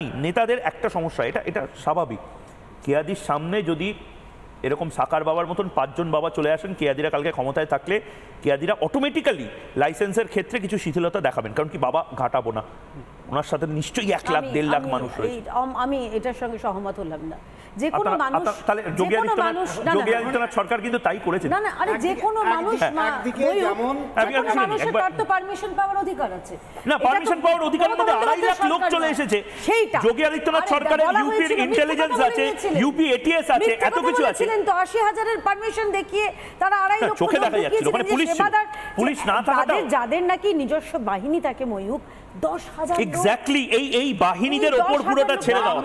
নেতাদের একটা সমস্যা, এটা এটা স্বাভাবিক। কেয়াদির সামনে যদি এরকম সাকার বাবার মতন 5 জন বাবা চলে আসেন, কেয়াদিরা কালকে ক্ষমতায় থাকলে কেয়াদিরা অটোমেটিক্যালি লাইসেন্সের ক্ষেত্রে কিছু শিথিলতা দেখাবেন, কারণ কি বাবা ঘাটাবো না, ওনার সাথে নিশ্চয়ই 1 লাখ 1.5 লাখ মানুষ রয়েছে। আমি এটার সঙ্গে সহমত হলাম না। যে কোনো মানুষ, তাহলে যোগী আদিত্যনাথ সরকার কিন্তু তাই করেছে। না না, আরে যে কোনো মানুষ একদিকে যেমন মানুষের তার তো পারমিশন পাওয়ার অধিকার আছে। না, পারমিশন পাওয়ার অধিকারের মধ্যে 2.5 লাখ লোক চলে এসেছে। যোগী আদিত্যনাথ সরকারের ইউপির ইন্টেলিজেন্স আছে, ইউপি এটিএস আছে, এত কিছু আছে। তো 80,000-এর পারমিশন দেখিয়ে তারা 2.5 লক্ষ চোখে দেখা যাচ্ছিল, ওখানে পুলিশ না থাকাটাও, যাদের নাকি নিজস্ব বাহিনী থাকে ময়ূক 10,000। এক্স্যাক্টলি এই বাহিনীদের উপর পুরোটা ছেড়ে দাও।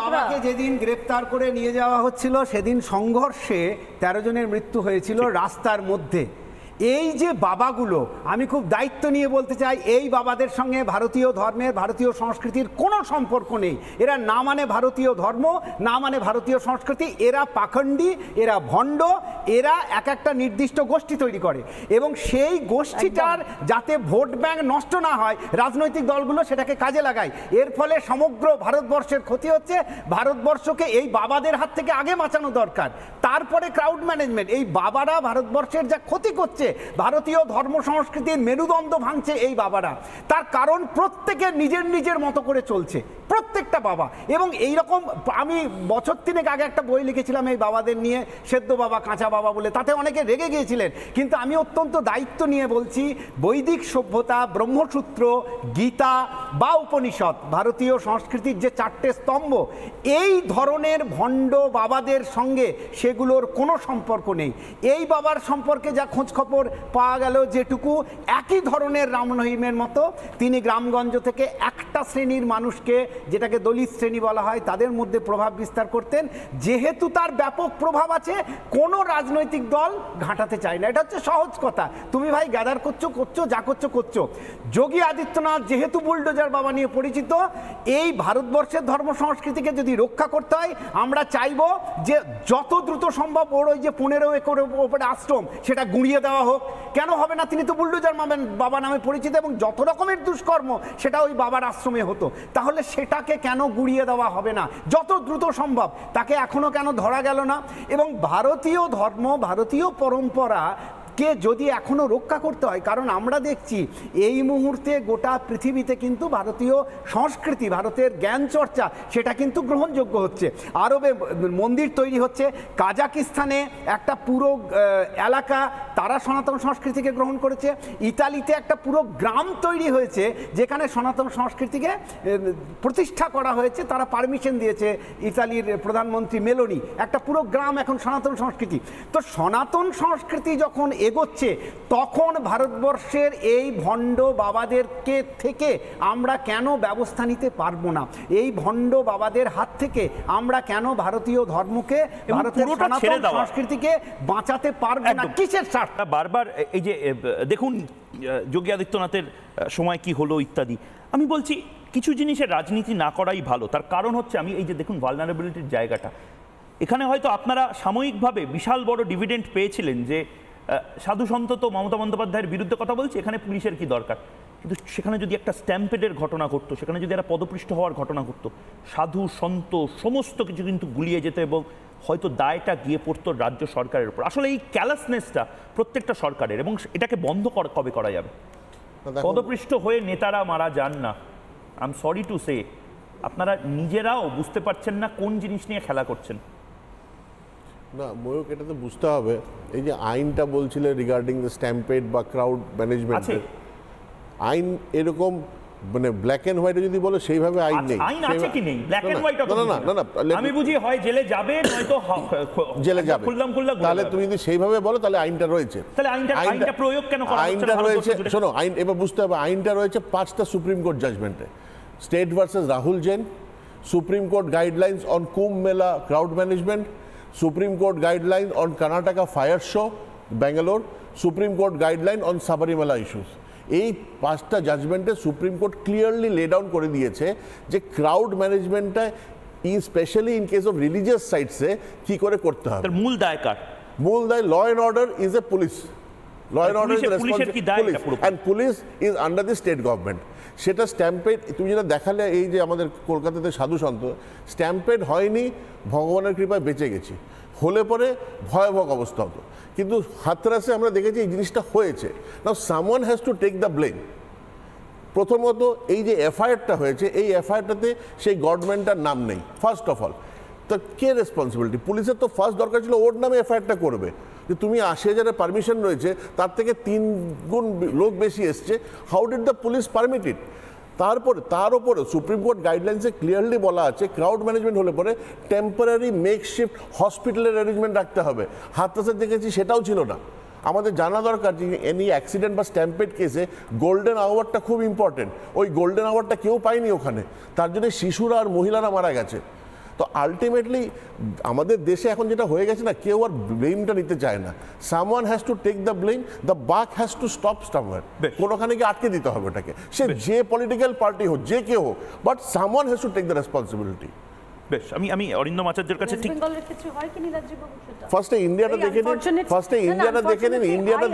বাবাকে যেদিন গ্রেফতার করে নিয়ে যাওয়া হচ্ছিল সেদিন সংঘর্ষে 13 জনের মৃত্যু হয়েছিল রাস্তার মধ্যে। এই যে বাবাগুলো, আমি খুব দায়িত্ব নিয়ে বলতে চাই, এই বাবাদের সঙ্গে ভারতীয় ধর্মের, ভারতীয় সংস্কৃতির কোনো সম্পর্ক নেই। এরা না মানে ভারতীয় ধর্ম, না মানে ভারতীয় সংস্কৃতি, এরা পাখণ্ডী, এরা ভণ্ড, এরা একটা নির্দিষ্ট গোষ্ঠী তৈরি করে এবং সেই গোষ্ঠীটার যাতে ভোট ব্যাংক নষ্ট না হয়, রাজনৈতিক দলগুলো সেটাকে কাজে লাগায়। এর ফলে সমগ্র ভারতবর্ষের ক্ষতি হচ্ছে। ভারতবর্ষকে এই বাবাদের হাত থেকে আগে বাঁচানো দরকার, তারপরে ক্রাউড ম্যানেজমেন্ট। এই বাবারা ভারতবর্ষের যা ক্ষতি করছে, ভারতীয় ধর্ম সংস্কৃতির মেরুদণ্ড ভাঙছে এই বাবারা। তার কারণ প্রত্যেকে নিজের নিজের মতো করে চলছে, প্রত্যেকটা বাবা। এবং এই রকম আমি বছর 3 আগে একটা বই লিখেছিলাম এই বাবাদের নিয়ে, সেদ্ধ বাবা কাঁচা বাবা বলে, তাতে অনেকে রেগে গিয়েছিলেন। কিন্তু আমি অত্যন্ত দায়িত্ব নিয়ে বলছি, বৈদিক সভ্যতা, ব্রহ্মসূত্র, গীতা বা উপনিষদ, ভারতীয় সংস্কৃতির যে 4টে স্তম্ভ, এই ধরনের ভণ্ড বাবাদের সঙ্গে সেগুলোর কোনো সম্পর্ক নেই। এই বাবার সম্পর্কে যা খোঁজ খবর পাওয়া গেল, যেটুকু একই ধরনের রামরহিমের মতো, তিনি গ্রামগঞ্জ থেকে একটা শ্রেণীর মানুষকে, যেটাকে দলিত শ্রেণী বলা হয়, তাদের মধ্যে প্রভাব বিস্তার করতেন। যেহেতু তার ব্যাপক প্রভাব আছে, কোনো রাজনৈতিক দল ঘাঁটাতে চায় না। এটা হচ্ছে সহজ কথা। তুমি ভাই গ্যাদার করছো, যা করছো। যোগী আদিত্যনাথ যেহেতু বুলডোজার বাবা নিয়ে পরিচিত, এই ভারতবর্ষের ধর্ম সংস্কৃতিকে যদি রক্ষা করতে হয়, আমরা চাইব যে যত দ্রুত সম্ভব ওর ওই যে 15 একর ওপরে আশ্রম, সেটা গুঁড়িয়ে দেওয়া হোক। কেন হবে না? তিনি তো বুলডোজার বাবা নামে পরিচিত এবং যত রকমের দুষ্কর্ম সেটা ওই বাবার আশ্রমে হতো। তাহলে সেটাকে কেন গুঁড়িয়ে দেওয়া হবে না যত দ্রুত সম্ভব? তাকে এখনো কেন ধরা গেল না? এবং ভারতীয় ধর্ম, ভারতীয় পরম্পরা কে যদি এখনো রক্ষা করতে হয়, কারণ আমরা দেখছি এই মুহূর্তে গোটা পৃথিবীতে কিন্তু ভারতীয় সংস্কৃতি, ভারতের জ্ঞান চর্চা, সেটা কিন্তু গ্রহণযোগ্য হচ্ছে। আরবে মন্দির তৈরি হচ্ছে, কাজাকিস্তানে একটা পুরো এলাকা তারা সনাতন সংস্কৃতিকে গ্রহণ করেছে, ইতালিতে একটা পুরো গ্রাম তৈরি হয়েছে যেখানে সনাতন সংস্কৃতিকে প্রতিষ্ঠা করা হয়েছে, তারা পারমিশন দিয়েছে ইতালির প্রধানমন্ত্রী মেলোনি, একটা পুরো গ্রাম এখন সনাতন সংস্কৃতি। তো সনাতন সংস্কৃতি যখন এগোচ্ছে, তখন ভারতবর্ষের এই ভণ্ড বাবাদেরকে থেকে আমরা কেন ব্যবস্থা নিতে পারবো না? এই ভণ্ড বাবাদের হাত থেকে আমরা কেন ভারতীয় ধর্মকে, ভারতের সনাতন সংস্কৃতিকে বাঁচাতে পারবো না? কিসের স্বার্থ? বারবার এই যে দেখুন যোগী আদিত্যনাথের সময় কি হলো ইত্যাদি, আমি বলছি কিছু জিনিসের রাজনীতি না করাই ভালো। তার কারণ হচ্ছে, আমি এই যে দেখুন ভালনারেবিলিটির জায়গাটা, এখানে হয়তো আপনারা সাময়িকভাবে বিশাল বড় ডিভিডেন্ড পেয়েছিলেন যে সাধু সন্ত তো মমতা বন্দ্যোপাধ্যায়ের বিরুদ্ধে কথা বলছে, এখানে পুলিশের কি দরকার? কিন্তু সেখানে যদি একটা স্ট্যাম্পেডের ঘটনা ঘটতো, সেখানে যদি একটা পদপৃষ্ট হওয়ার ঘটনা ঘটতো, সাধু সন্ত সমস্ত কিছু কিন্তু গুলিয়ে যেত এবং হয়তো দায়টা গিয়ে পড়তো রাজ্য সরকারের উপর। আসলে এই ক্যালাসনেসটা প্রত্যেকটা সরকারের, এবং এটাকে বন্ধ কবে করা যাবে? পদপৃষ্ট হয়ে নেতারা মারা যান না, I am sorry to say. আপনারা নিজেরাও বুঝতে পারছেন না কোন জিনিস নিয়ে খেলা করছেন। না ময়ূক, এটা তো বুঝতে হবে, এই যে আইনটা বলছিলে রিগার্ডিং দ্য স্ট্যাম্পেড বা ক্রাউড ম্যানেজমেন্ট, আইন এরকম মানে ব্ল্যাক এন্ড হোয়াইট যদি বলে সেইভাবে আইন নেই। আইন আছে কি নেই? ব্ল্যাক এন্ড হোয়াইট না, আমি বুঝি হয় জেলে যাবে, নয়তো জেলে যাবে। তাহলে তুমি যদি সেইভাবে বলো তাহলে আইনটা রয়েছে, তাহলে আইনটা প্রয়োগ কেন করা হচ্ছে? আইনটা রয়েছে, শোনো, আইন এবার বুঝতে হবে, আইনটা রয়েছে 5টা সুপ্রিম কোর্ট জাজমেন্টে, state versus Rahul Jain, supreme court guidelines on Kumbh Mela crowd management, Supreme Court guideline on Karnataka fire show, Bangalore, Supreme Court guideline on Sabarimala issues. এই 5টা জাজমেন্টে supreme court clearly lay down করে দিয়েছে যে ক্রাউড ম্যানেজমেন্টটা specially in case of religious সাইটসে কি করে করতে হবে। তার মূল দায় কার? মূল দায় law and order is a police, law and order is responsible, and police is under the state government. সেটা স্ট্যাম্পেড, তুমি যেটা দেখালে এই যে আমাদের কলকাতাতে সাধু সন্ত, স্ট্যাম্পেড হয়নি, ভগবানের কৃপায় বেঁচে গেছি, হলে পরে ভয়াবহ অবস্থা হতো। কিন্তু হাতরাসে আমরা দেখেছি এই জিনিসটা হয়েছে। Now someone has to take the blame. প্রথমত এই যে এফআইআরটা হয়েছে, এই এফআইআরটাতে সেই গভর্নমেন্টটার নাম নেই ফার্স্ট অফ অল। তো কে রেসপন্সিবিলিটি? পুলিশের তো ফার্স্ট দরকার ছিল ওর নামে এফআইআরটা করবে, যে তুমি 80,000-এর পারমিশন রয়েছে, তার থেকে 3 গুণ লোক বেশি এসছে, how did the police permit it? তার উপরে সুপ্রিম কোর্ট গাইডলাইন্সে ক্লিয়ারলি বলা আছে ক্রাউড ম্যানেজমেন্ট হলে পরে টেম্পোরারি মেকশিফট হসপিটালের অ্যারেঞ্জমেন্ট রাখতে হবে। হাতরাসে দেখেছি সেটাও ছিল না। আমাদের জানা দরকার যে এনি অ্যাক্সিডেন্ট বা স্ট্যাম্পেড কেসে গোল্ডেন আওয়ারটা খুব ইম্পর্টেন্ট। ওই গোল্ডেন আওয়ারটা কেউ পায়নি ওখানে, তার জন্য শিশুরা আর মহিলারা মারা গেছে। তো আলটিমেটলি আমাদের দেশে এখন যেটা হয়ে গেছে না, কেউ আর ব্লেমটা নিতে চায় না। Someone has to take the blame, the buck has to stop somewhere. কোনোখানে গিয়ে আটকে দিতে হবে ওটাকে, সে যে পলিটিক্যাল পার্টি হোক, যে কেউ হোক, but someone has to take the responsibility. বেশ, আমি অরিন্দম আচার্যের কাছে ঠিক বেঙ্গলের ক্ষেত্রে হয় কি নীলাদ্রিবাবু সেটা? ফার্স্টে ইন্ডিয়াটা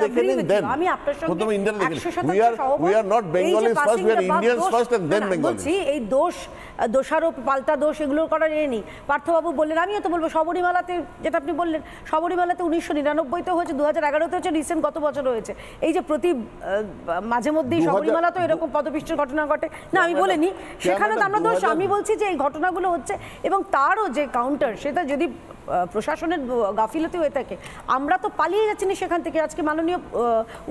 দেখে নিন, দেন আমি আপনার সঙ্গে প্রথমে ইন্ডিয়াটা দেখে নিন। 100% we are not Bengalis first, we are Indians first and then Bengali. বলছি এই দোষারোপ, পাল্টা দোষ এগুলো করার নেই। পার্থবাবু বললেন, আমিও তো বলবো শবরীমালাতে, যেটা আপনি বললেন শবরীমালাতে 1999-তে হয়েছে, 2011-তে হয়েছে, রিসেন্ট গত বছর হয়েছে। এই যে প্রতি মাঝে মধ্যেই শবরীমালাতে এরকম পদপিষ্টের ঘটনা ঘটে না, আমি বলিনি সেখানে তো আমরা দোষ। আমি বলছি যে এই ঘটনাগুলো হচ্ছে এবং তারও যে কাউন্টার, সেটা যদি প্রশাসনের গাফিলতি হয়ে থাকে, আমরা তো পালিয়ে যাচ্ছি না সেখান থেকে। আজকে মাননীয়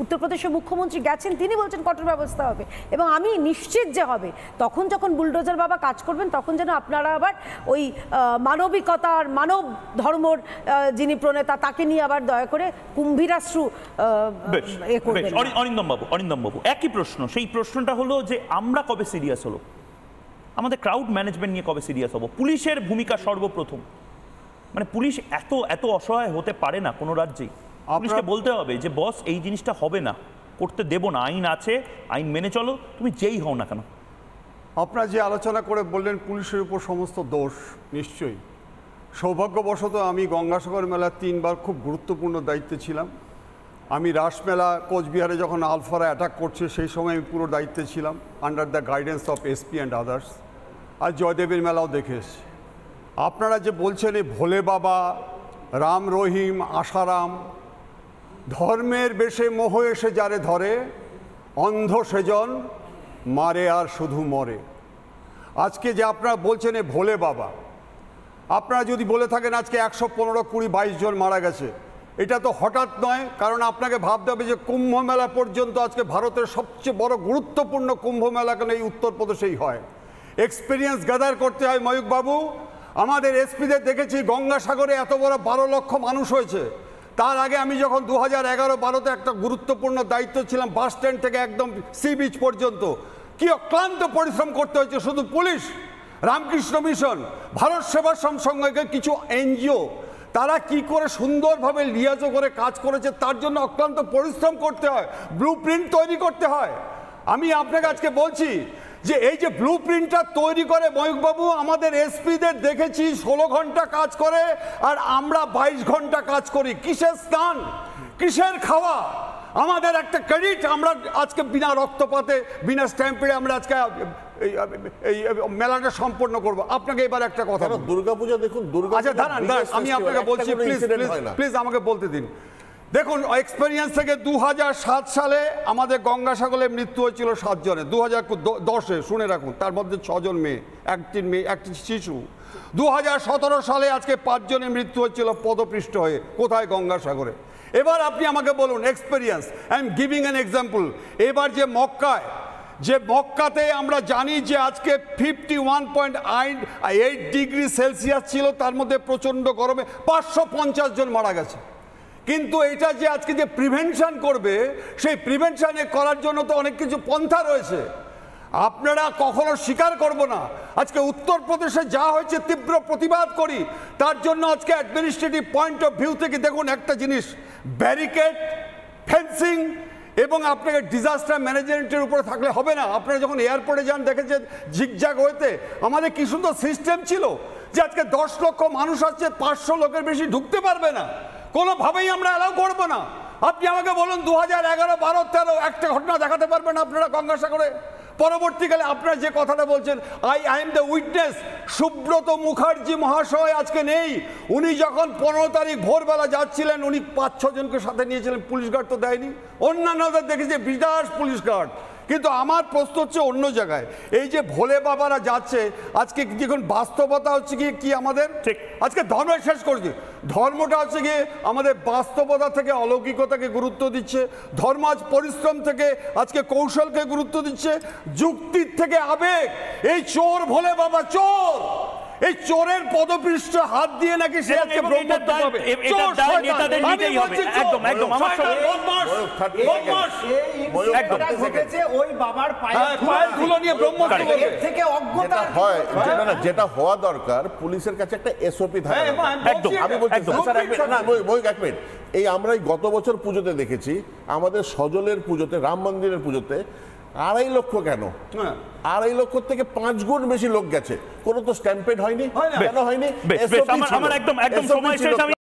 উত্তরপ্রদেশের মুখ্যমন্ত্রী গেছেন, তিনি বলছেন কঠোর ব্যবস্থা হবে, এবং আমি নিশ্চিত যে হবে। তখন যখন বুলডোজার বাবা কাজ করবেন, তখন যেন আপনারা আবার ওই মানবিকতার, মানব ধর্মর যিনি প্রণেতা, তাকে নিয়ে আবার দয়া করে কুম্ভীরাশ্রু করবেন। অরিন্দম বাবু একই প্রশ্ন, সেই প্রশ্নটা হলো যে আমরা কবে সিরিয়াস হলো, আমাদের ক্রাউড ম্যানেজমেন্ট নিয়ে কবে সিরিয়াস হবো? পুলিশের ভূমিকা সর্বপ্রথম, মানে পুলিশ এত অসহায় হতে পারে না কোনো রাজ্যেই। পুলিশকে বলতে হবে যে বস এই জিনিসটা হবে না, করতে দেব না, আইন আছে, আইন মেনে চলো, তুমি যেই হও না কেন। আপনারা যে আলোচনা করে বললেন পুলিশের উপর সমস্ত দোষ, নিশ্চয়ই সৌভাগ্যবশত আমি গঙ্গাসাগর মেলা 3 বার খুব গুরুত্বপূর্ণ দায়িত্বে ছিলাম। আমি রাসমেলা কোচবিহারে যখন আলফারা অ্যাটাক করছে, সেই সময় আমি পুরো দায়িত্বে ছিলাম, under the guidance of SP and others. আর জয়দেবের মেলাও দেখে এসেছি। আপনারা যে বলছেন এই ভোলে বাবা, রাম রহিম, আশারাম, ধর্মের বেশে মোহ এসে যারে ধরে, অন্ধ সেজন মারে আর শুধু মরে। আজকে যে আপনারা বলছেন এই ভোলে বাবা, আপনারা যদি বলে থাকেন আজকে 115, 20, 22 জন মারা গেছে, এটা তো হঠাৎ নয়। কারণ আপনাকে ভাবতে হবে যে কুম্ভ মেলা পর্যন্ত, আজকে ভারতের সবচেয়ে বড় গুরুত্বপূর্ণ কুম্ভ মেলা কেন এই উত্তরপ্রদেশেই হয়। এক্সপিরিয়েন্স গ্যাদার করতে হয় ময়ূক বাবু। আমাদের এসপিদের দেখেছি গঙ্গাসাগরে এত বড় 12 লক্ষ মানুষ হয়েছে। তার আগে আমি যখন 2011-12-তে একটা গুরুত্বপূর্ণ দায়িত্ব ছিলাম, বাস স্ট্যান্ড থেকে একদম সি বিচ পর্যন্ত, কি অক্লান্ত পরিশ্রম করতে হয়েছে শুধু পুলিশ, রামকৃষ্ণ মিশন, ভারত সেবাশ্রম সংঘের কিছু এনজিও, তারা কি করে সুন্দরভাবে লিয়াজো করে কাজ করেছে, তার জন্য অক্লান্ত পরিশ্রম করতে হয়, ব্লু প্রিন্ট তৈরি করতে হয়। আমি আপনাকে আজকে বলছি যে এই যে ব্লু প্রিন্টটা তৈরি করে ময়ূকবাবু, আমাদের এসপিদের দেখেছি 16 ঘন্টা কাজ করে, আর আমরা 22 ঘন্টা কাজ করি। কিসের স্নান, কিসের খাওয়া? আমাদের একটা ক্রেডিট, আমরা আজকে বিনা রক্তপাতে, বিনা স্ট্যাম্পেডে আমরা আজকে এই মেলাটা সম্পন্ন করব। আপনাকে এবার একটা কথা, দুর্গাপূজা দেখুন, আচ্ছা দাঁড়ান, আমি আপনাকে বলছি, প্লিজ আমাকে বলতে দিন। দেখুন, এক্সপেরিয়েন্স থেকে 2007 সালে আমাদের গঙ্গাসাগরে মৃত্যু হয়েছিল 7 জনের, 2010-এ শুনে রাখুন, তার মধ্যে 6 জন মেয়ে, একটি শিশু। 2017 সালে আজকে 5 জনের মৃত্যু হয়েছিল পদপৃষ্ঠ হয়ে, কোথায়? গঙ্গাসাগরে। এবার আপনি আমাকে বলুন experience, I am giving an example. এবার যে মক্কাতে আমরা জানি যে আজকে 51.8 ডিগ্রি সেলসিয়াস ছিল, তার মধ্যে প্রচণ্ড গরমে 550 জন মারা গেছে। কিন্তু এটা যে আজকে যে প্রিভেনশন করবে, সেই প্রিভেনশনে করার জন্য তো অনেক কিছু পন্থা রয়েছে, আপনারা কখনো স্বীকার করব না। আজকে উত্তরপ্রদেশে যা হয়েছে তীব্র প্রতিবাদ করি, তার জন্য আজকে অ্যাডমিনিস্ট্রেটিভ পয়েন্ট অফ ভিউ থেকে দেখুন একটা জিনিস, ব্যারিকেড, ফেন্সিং, এবং আপনাকে ডিজাস্টার ম্যানেজমেন্টের উপরে থাকলে হবে না। আপনারা যখন এয়ারপোর্টে যান দেখেছেন জিগজ্যাগ হইতে, আমাদের কি সুন্দর সিস্টেম ছিল যে আজকে 10 লক্ষ মানুষ আসছে, 500 লোকের বেশি ঢুকতে পারবে না, কোনোভাবেই আমরা অ্যালাউ করবো না। আপনি আমাকে বলুন 2011, 12, 13 একটা ঘটনা দেখাতে পারবেন আপনারা গঙ্গাসাগরে? পরবর্তীকালে আপনারা যে কথাটা বলছেন, I am the witness, Subrata Mukherjee মহাশয় আজকে নেই। উনি যখন 15 তারিখ ভোরবেলা যাচ্ছিলেন, উনি 5-6 জনকে সাথে নিয়েছিলেন, পুলিশ গার্ড তো দেয়নি। অন্যান্যদের দেখেছে বিরাট পুলিশ গার্ড। কিন্তু আমার প্রশ্ন হচ্ছে অন্য জায়গায়, এই যে ভোলে বাবারা যাচ্ছে আজকে, যখন বাস্তবতা হচ্ছে কি আমাদের আজকে ধর্ম শেষ করছে, ধর্মটা হচ্ছে গিয়ে আমাদের বাস্তবতা থেকে অলৌকিকতাকে গুরুত্ব দিচ্ছে, ধর্ম আজ পরিশ্রম থেকে আজকে কৌশলকে গুরুত্ব দিচ্ছে, যুক্তির থেকে আবেগ। এই চোর ভোলে বাবা চোর, এই চোরের পদপৃষ্ঠ হাত দিয়ে নাকি সে আজকে ব্রহ্মত্ব পাবে। ওই বাবার পায়ের নিয়ে ব্রহ্মত্ব করবে। থেকে অজ্ঞতা যেটা হওয়া দরকার, পুলিশের কাছে একটা এসওপি থাকে। আমি বলছি এই আমরাই গত বছর পুজোতে দেখেছি, আমাদের সজলের পুজোতে, রাম মন্দিরের পুজোতে 2.5 লক্ষ কেন, 2.5 লক্ষ থেকে 5 গুণ বেশি লোক গেছে। কোনো তো স্ট্যাম্পেড হয়নি, কেন হয়নি? আমার একদম সময় শেষ। আমি